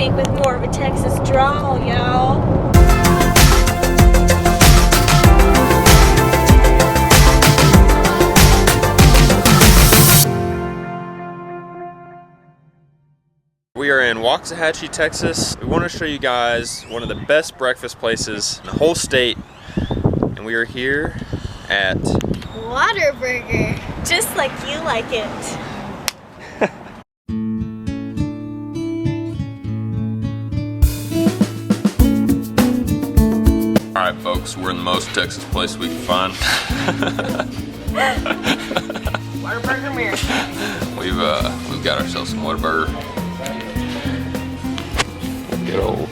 speak with more of a Texas drawl, y'all. We are in Waxahachie, Texas. We want to show you guys one of the best breakfast places in the whole state. And we are here at Whataburger. Just like you like it. Alright folks, we're in the most Texas place we can find. Whataburger mirror. We've got ourselves some Whataburger.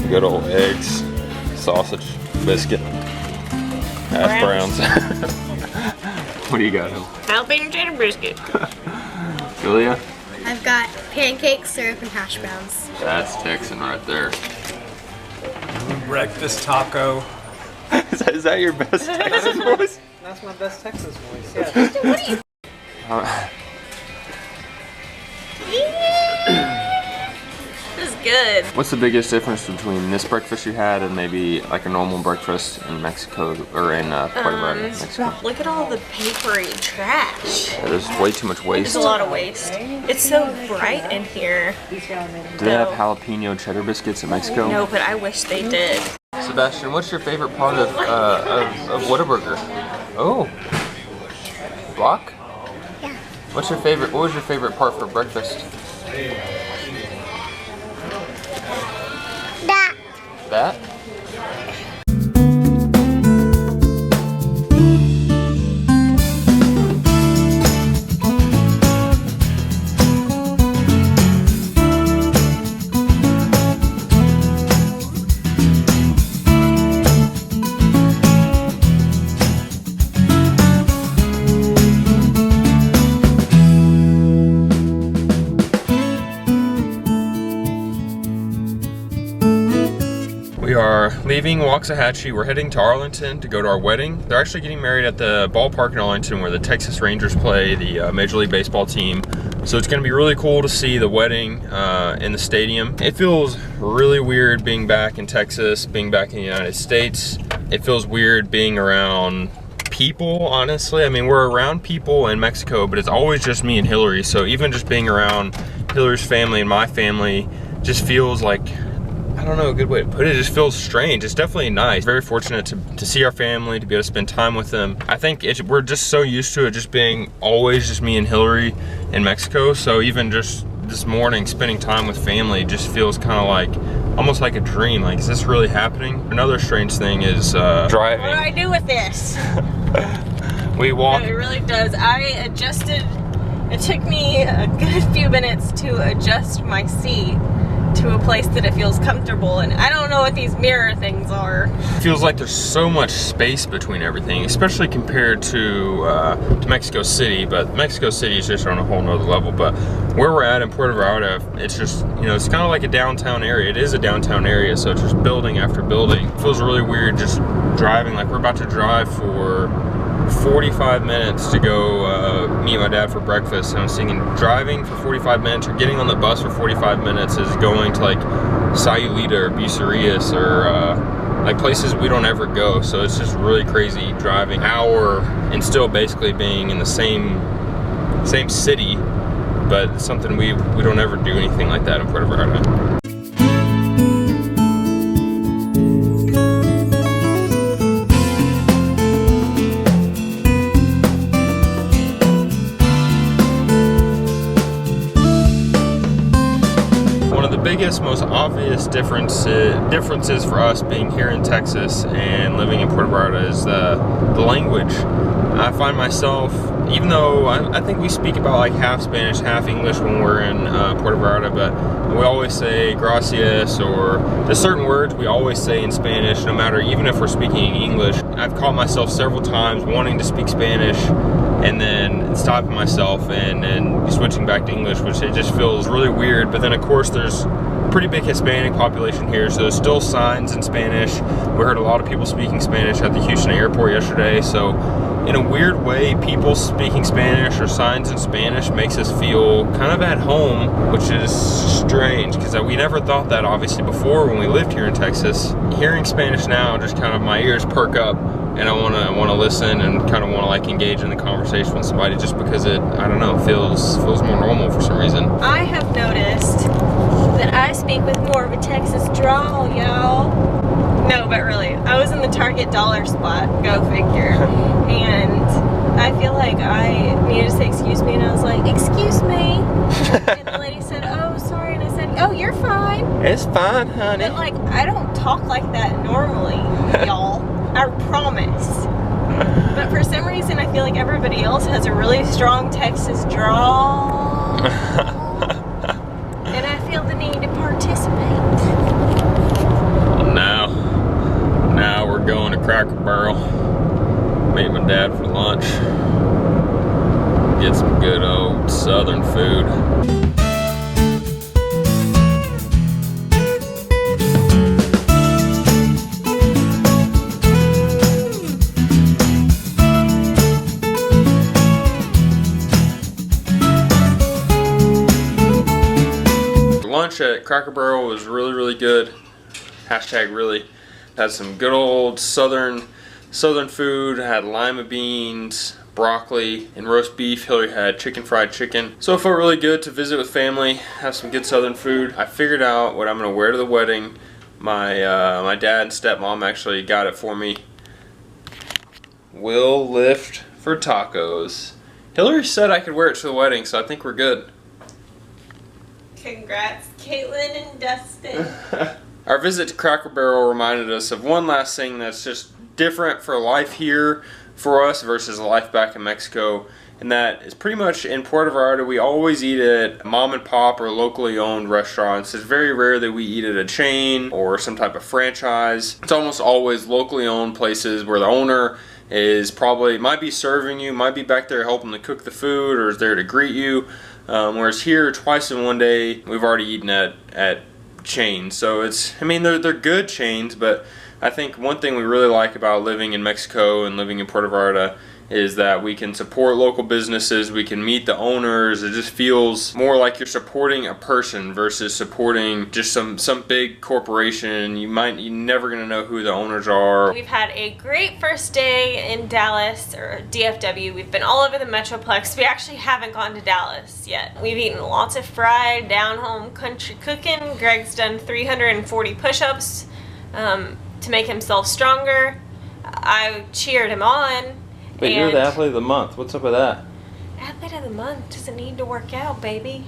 Good old eggs, sausage, biscuit, hash browns. What do you got? Jalapeno cheddar biscuit. Julia? I've got pancakes, syrup, and hash browns. That's Texan right there. Breakfast taco. Is that your best Texas voice? That's my best Texas voice, yeah. What are you? This is good. What's the biggest difference between this breakfast you had and maybe like a normal breakfast in Mexico or in Puerto Vallarta, Mexico? Look at all the papery trash. Yeah, there's way too much waste. There's a lot of waste. It's so bright in here. Do they have jalapeno cheddar biscuits in Mexico? No, but I wish they did. Sebastian, what's your favorite part of Whataburger? Oh, block? Yeah. What was your favorite part for breakfast? That? We are leaving Waxahachie. We're heading to Arlington to go to our wedding. They're actually getting married at the ballpark in Arlington where the Texas Rangers play, the Major League Baseball team. So it's gonna be really cool to see the wedding in the stadium. It feels really weird being back in Texas, being back in the United States. It feels weird being around people, honestly. I mean, we're around people in Mexico, but it's always just me and Hillary. So even just being around Hillary's family and my family just feels like, I don't know a good way to put it. It just feels strange. It's definitely nice. Very fortunate to see our family, to be able to spend time with them. I think we're just so used to it just being always just me and Hillary in Mexico. So even just this morning, spending time with family just feels kind of like, almost like a dream. Like, is this really happening? Another strange thing is driving. What do I do with this? We walk. It really does. I adjusted. It took me a good few minutes to adjust my seat to a place that it feels comfortable, and I don't know what these mirror things are. It feels like there's so much space between everything, especially compared to Mexico City, but Mexico City is just on a whole nother level. But where we're at in Puerto Vallarta, it's just, you know, it's kind of like a downtown area. It is a downtown area, so it's just building after building. It feels really weird just driving, like we're about to drive for 45 minutes to go meet my dad for breakfast, and I was thinking driving for 45 minutes or getting on the bus for 45 minutes is going to like Sayulita or Bucerias or like places we don't ever go. So it's just really crazy driving an hour and still basically being in the same city, but it's something we don't ever do anything like that in Puerto Vallarta. Most obvious differences for us being here in Texas and living in Puerto Vallarta is the language. I find myself, even though I think we speak about like half Spanish, half English when we're in Puerto Vallarta, but we always say gracias, or there's certain words we always say in Spanish, no matter, even if we're speaking English. I've caught myself several times wanting to speak Spanish and then stopping myself and switching back to English, which it just feels really weird. But then of course there's a pretty big Hispanic population here, so there's still signs in Spanish. We heard a lot of people speaking Spanish at the Houston airport yesterday, so in a weird way, people speaking Spanish or signs in Spanish makes us feel kind of at home, which is strange because we never thought that obviously before when we lived here in Texas. Hearing Spanish now, just kind of my ears perk up, and I want to listen and kind of want to like engage in the conversation with somebody just because it, I don't know, feels more normal for some reason. I have noticed that I speak with more of a Texas drawl, y'all. No, but really, I was in the Target dollar spot, go figure, and I feel like I needed to say excuse me, and I was like, excuse me, and the lady said, oh, sorry, and I said, oh, you're fine. It's fine, honey. But like, I don't talk like that normally, y'all, I promise. But for some reason, I feel like everybody else has a really strong Texas drawl, and I feel the need to participate. Now we're going to Cracker Barrel. Meet my dad for lunch. Get some good old Southern food. Lunch at Cracker Barrel was really good. Hashtag really. Had some good old southern food. Had lima beans, broccoli, and roast beef. Hillary had fried chicken. So it felt really good to visit with family, have some good southern food. I figured out what I'm gonna wear to the wedding. My dad and stepmom actually got it for me. Will lift for tacos. Hillary said I could wear it to the wedding, so I think we're good. Congrats, Caitlin and Dustin. Our visit to Cracker Barrel reminded us of one last thing that's just different for life here for us versus life back in Mexico, and that is pretty much in Puerto Vallarta we always eat at mom and pop or locally owned restaurants. It's very rare that we eat at a chain or some type of franchise. It's almost always locally owned places where the owner is probably, might be serving you, might be back there helping to cook the food or is there to greet you. Whereas here, twice in one day, we've already eaten at chains. So it's, I mean, they're good chains, but I think one thing we really like about living in Mexico and living in Puerto Vallarta is that we can support local businesses, we can meet the owners. It just feels more like you're supporting a person versus supporting just some big corporation. You're never gonna know who the owners are. We've had a great first day in Dallas, or DFW. We've been all over the Metroplex. We actually haven't gone to Dallas yet. We've eaten lots of fried, down-home country cooking. Greg's done 340 push-ups to make himself stronger. I cheered him on. But you're the athlete of the month. What's up with that? Athlete of the month doesn't need to work out, baby.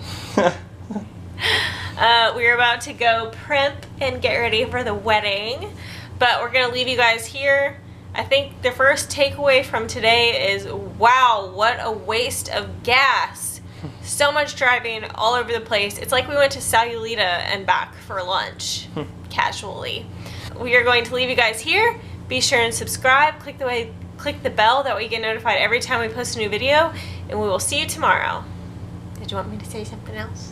We're about to go primp and get ready for the wedding, but we're gonna leave you guys here. I think the first takeaway from today is, wow, what a waste of gas. So much driving all over the place. It's like we went to Sayulita and back for lunch, casually. We are going to leave you guys here. Be sure and subscribe, click the bell, that way you get notified every time we post a new video, and we will see you tomorrow. Did you want me to say something else?